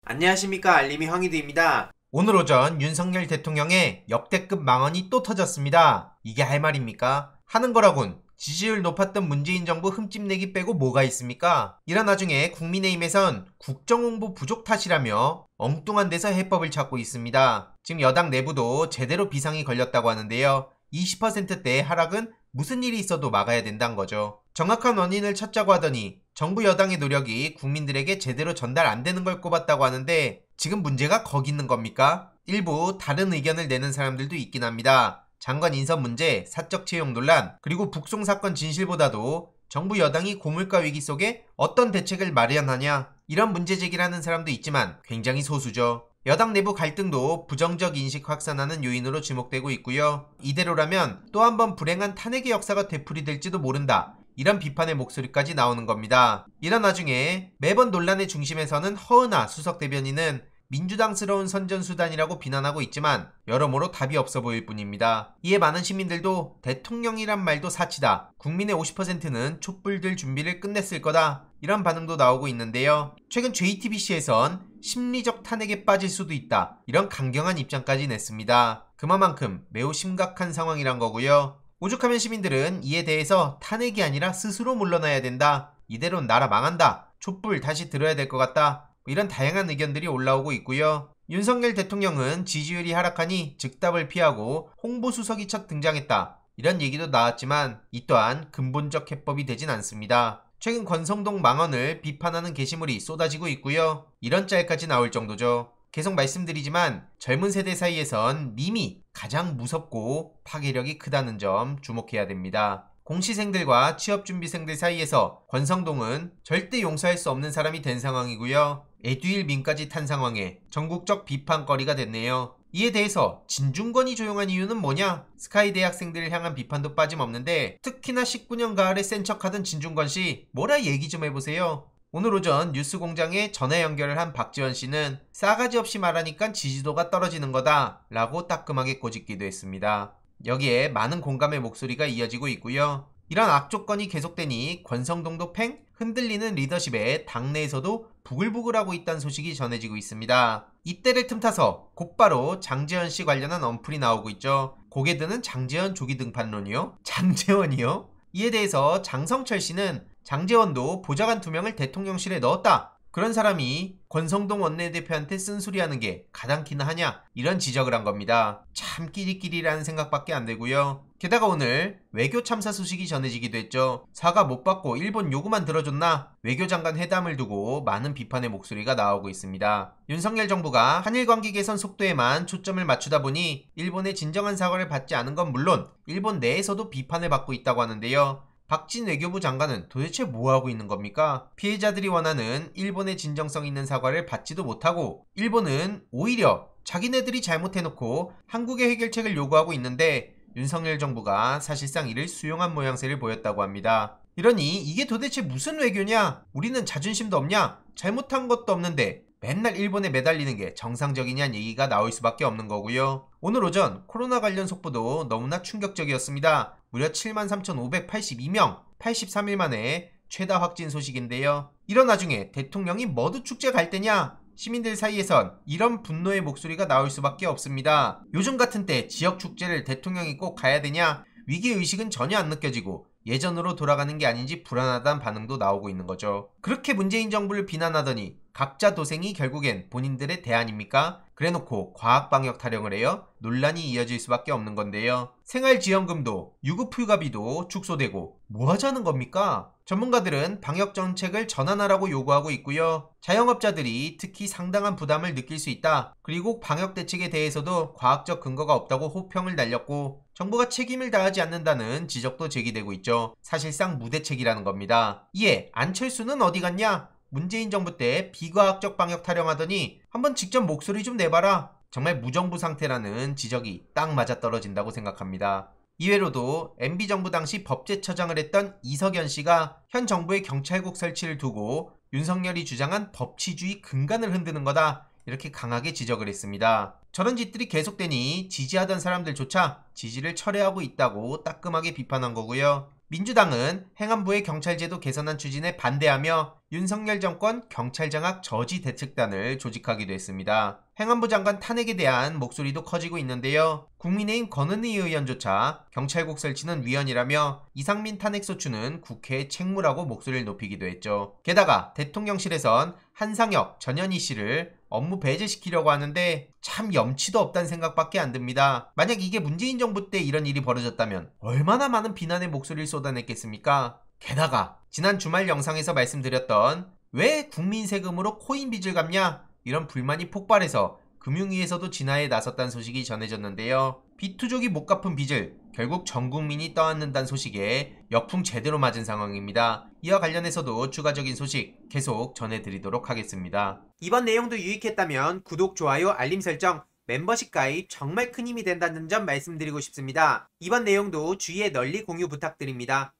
안녕하십니까, 알림이 황희두입니다. 오늘 오전 윤석열 대통령의 역대급 망언이 또 터졌습니다. 이게 할 말입니까? 하는 거라곤. 지지율 높았던 문재인 정부 흠집내기 빼고 뭐가 있습니까? 이런 와중에 국민의힘에선 국정홍보 부족 탓이라며 엉뚱한 데서 해법을 찾고 있습니다. 지금 여당 내부도 제대로 비상이 걸렸다고 하는데요. 20%대 하락은 무슨 일이 있어도 막아야 된다는 거죠. 정확한 원인을 찾자고 하더니 정부 여당의 노력이 국민들에게 제대로 전달 안 되는 걸 꼽았다고 하는데 지금 문제가 거기 있는 겁니까? 일부 다른 의견을 내는 사람들도 있긴 합니다. 장관 인선 문제, 사적 채용 논란, 그리고 북송 사건 진실보다도 정부 여당이 고물가 위기 속에 어떤 대책을 마련하냐, 이런 문제 제기를 하는 사람도 있지만 굉장히 소수죠. 여당 내부 갈등도 부정적 인식 확산하는 요인으로 지목되고 있고요. 이대로라면 또 한 번 불행한 탄핵의 역사가 되풀이될지도 모른다, 이런 비판의 목소리까지 나오는 겁니다. 이런 와중에 매번 논란의 중심에서는 허은하 수석 대변인은 민주당스러운 선전수단이라고 비난하고 있지만 여러모로 답이 없어 보일 뿐입니다. 이에 많은 시민들도 대통령이란 말도 사치다, 국민의 50%는 촛불 들 준비를 끝냈을 거다, 이런 반응도 나오고 있는데요. 최근 JTBC에선 심리적 탄핵에 빠질 수도 있다, 이런 강경한 입장까지 냈습니다. 그만큼 매우 심각한 상황이란 거고요. 오죽하면 시민들은 이에 대해서 탄핵이 아니라 스스로 물러나야 된다, 이대로는 나라 망한다, 촛불 다시 들어야 될 것 같다, 이런 다양한 의견들이 올라오고 있고요. 윤석열 대통령은 지지율이 하락하니 즉답을 피하고 홍보수석이 첫 등장했다, 이런 얘기도 나왔지만 이 또한 근본적 해법이 되진 않습니다. 최근 권성동 망언을 비판하는 게시물이 쏟아지고 있고요. 이런 짤까지 나올 정도죠. 계속 말씀드리지만 젊은 세대 사이에선 밈이 가장 무섭고 파괴력이 크다는 점 주목해야 됩니다. 공시생들과 취업준비생들 사이에서 권성동은 절대 용서할 수 없는 사람이 된 상황이고요. 에듀윌 밈까지 탄 상황에 전국적 비판거리가 됐네요. 이에 대해서 진중권이 조용한 이유는 뭐냐? 스카이 대학생들을 향한 비판도 빠짐없는데 특히나 19년 가을에 센 척하던 진중권씨 뭐라 얘기 좀 해보세요. 오늘 오전 뉴스공장에 전화 연결을 한 박지원 씨는 싸가지 없이 말하니까 지지도가 떨어지는 거다 라고 따끔하게 꼬집기도 했습니다. 여기에 많은 공감의 목소리가 이어지고 있고요. 이런 악조건이 계속되니 권성동도 팽? 흔들리는 리더십에 당내에서도 부글부글하고 있다는 소식이 전해지고 있습니다. 이때를 틈타서 곧바로 장제원 씨 관련한 언플이 나오고 있죠. 고개 드는 장제원 조기 등판론이요? 장제원이요? 이에 대해서 장성철 씨는 장제원도 보좌관 2명을 대통령실에 넣었다, 그런 사람이 권성동 원내대표한테 쓴소리하는 게 가당키나 하냐, 이런 지적을 한 겁니다. 참 끼리끼리라는 생각밖에 안 되고요. 게다가 오늘 외교 참사 소식이 전해지기도 했죠. 사과 못 받고 일본 요구만 들어줬나? 외교장관 회담을 두고 많은 비판의 목소리가 나오고 있습니다. 윤석열 정부가 한일 관계 개선 속도에만 초점을 맞추다 보니 일본의 진정한 사과를 받지 않은 건 물론 일본 내에서도 비판을 받고 있다고 하는데요. 박진 외교부 장관은 도대체 뭐하고 있는 겁니까? 피해자들이 원하는 일본의 진정성 있는 사과를 받지도 못하고 일본은 오히려 자기네들이 잘못해놓고 한국의 해결책을 요구하고 있는데 윤석열 정부가 사실상 이를 수용한 모양새를 보였다고 합니다. 이러니 이게 도대체 무슨 외교냐? 우리는 자존심도 없냐? 잘못한 것도 없는데 맨날 일본에 매달리는 게 정상적이냐는 얘기가 나올 수밖에 없는 거고요. 오늘 오전 코로나 관련 속보도 너무나 충격적이었습니다. 무려 73,582명, 83일 만에 최다 확진 소식인데요. 이런 와중에 대통령이 머드축제 갈 때냐? 시민들 사이에선 이런 분노의 목소리가 나올 수밖에 없습니다. 요즘 같은 때 지역 축제를 대통령이 꼭 가야 되냐? 위기의식은 전혀 안 느껴지고 예전으로 돌아가는 게 아닌지 불안하다는 반응도 나오고 있는 거죠. 그렇게 문재인 정부를 비난하더니 각자 도생이 결국엔 본인들의 대안입니까? 그래놓고 과학방역 타령을 해요? 논란이 이어질 수밖에 없는 건데요. 생활지원금도 유급휴가비도 축소되고 뭐 하자는 겁니까? 전문가들은 방역정책을 전환하라고 요구하고 있고요. 자영업자들이 특히 상당한 부담을 느낄 수 있다, 그리고 방역대책에 대해서도 과학적 근거가 없다고 호평을 날렸고 정부가 책임을 다하지 않는다는 지적도 제기되고 있죠. 사실상 무대책이라는 겁니다. 이에 안철수는 어디 갔냐? 문재인 정부 때 비과학적 방역 타령하더니 한번 직접 목소리 좀 내봐라, 정말 무정부 상태라는 지적이 딱 맞아떨어진다고 생각합니다. 이외로도 MB정부 당시 법제처장을 했던 이석연 씨가 현 정부의 경찰국 설치를 두고 윤석열이 주장한 법치주의 근간을 흔드는 거다, 이렇게 강하게 지적을 했습니다. 저런 짓들이 계속되니 지지하던 사람들조차 지지를 철회하고 있다고 따끔하게 비판한 거고요. 민주당은 행안부의 경찰제도 개선안 추진에 반대하며 윤석열 정권 경찰 장악 저지 대책단을 조직하기도 했습니다. 행안부 장관 탄핵에 대한 목소리도 커지고 있는데요. 국민의힘 권은희 의원조차 경찰국 설치는 위헌이라며 이상민 탄핵소추는 국회의 책무라고 목소리를 높이기도 했죠. 게다가 대통령실에선 한상혁, 전현희 씨를 업무 배제시키려고 하는데 참 염치도 없다는 생각밖에 안 듭니다. 만약 이게 문재인 정부 때 이런 일이 벌어졌다면 얼마나 많은 비난의 목소리를 쏟아냈겠습니까? 게다가 지난 주말 영상에서 말씀드렸던 왜 국민 세금으로 코인 빚을 갚냐? 이런 불만이 폭발해서 금융위에서도 진화에 나섰다는 소식이 전해졌는데요. 빚투족이 못 갚은 빚을 결국 전 국민이 떠안는다는 소식에 역풍 제대로 맞은 상황입니다. 이와 관련해서도 추가적인 소식 계속 전해드리도록 하겠습니다. 이번 내용도 유익했다면 구독, 좋아요, 알림 설정, 멤버십 가입 정말 큰 힘이 된다는 점 말씀드리고 싶습니다. 이번 내용도 주위에 널리 공유 부탁드립니다.